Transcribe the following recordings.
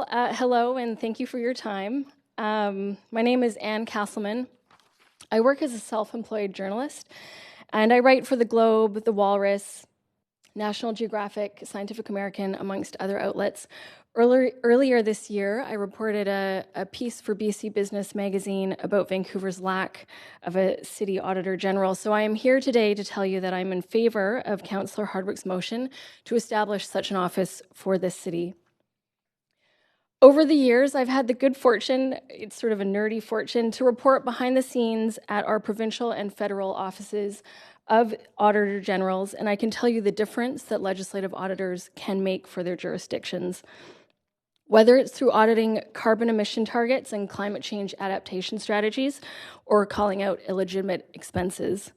hello, and thank you for your time. My name is Anne Casselman. I work as a self-employed journalist, and I write for The Globe, The Walrus, National Geographic, Scientific American, amongst other outlets. Earlier this year, I reported a piece for BC Business Magazine about Vancouver's lack of a city auditor general. So I am here today to tell you that I'm in favor of Councillor Hardwick's motion to establish such an office for this city. Over the years, I've had the good fortune, it's sort of a nerdy fortune, to report behind the scenes at our provincial and federal offices of Auditor Generals, and I can tell you the difference that legislative auditors can make for their jurisdictions. Whether it's through auditing carbon emission targets and climate change adaptation strategies, or calling out illegitimate expenses.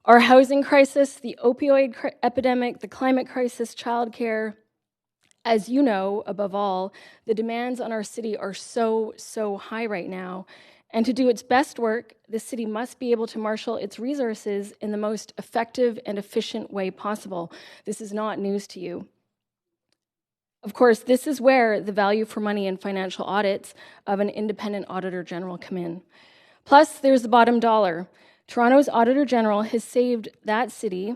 Our housing crisis, the opioid epidemic, the climate crisis, childcare. As you know, above all, the demands on our city are so high right now. And to do its best work, the city must be able to marshal its resources in the most effective and efficient way possible. This is not news to you. Of course, this is where the value for money and financial audits of an independent auditor general come in. Plus, there's the bottom dollar. Toronto's Auditor General has saved that city,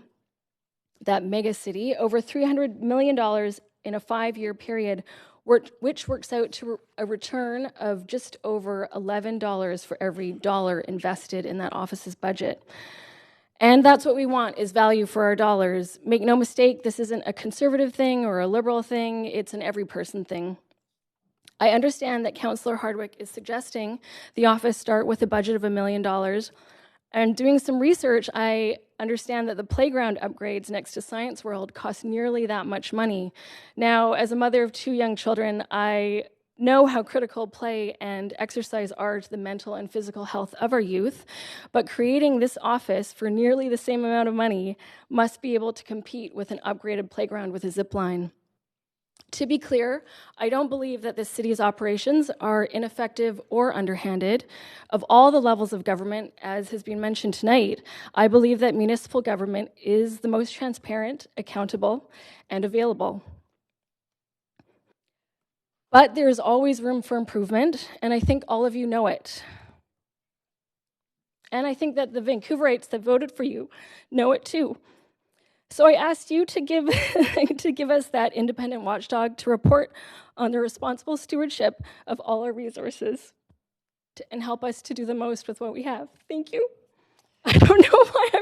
that mega city, over $300 million in a 5-year period, which works out to a return of just over $11 for every dollar invested in that office's budget. And that's what we want, is value for our dollars. Make no mistake, this isn't a conservative thing or a liberal thing, it's an every person thing. I understand that Councillor Hardwick is suggesting the office start with a budget of $1 million. And doing some research, I understand that the playground upgrades next to Science World cost nearly that much money. Now, as a mother of 2 young children, I know how critical play and exercise are to the mental and physical health of our youth, but creating this office for nearly the same amount of money must be able to compete with an upgraded playground with a zip line. To be clear, I don't believe that the city's operations are ineffective or underhanded. Of all the levels of government, as has been mentioned tonight, I believe that municipal government is the most transparent, accountable, and available. But there is always room for improvement, and I think all of you know it. And I think that the Vancouverites that voted for you know it too. So I asked you to give, to give us that independent watchdog to report on the responsible stewardship of all our resources and help us to do the most with what we have. Thank you. I don't know why I'm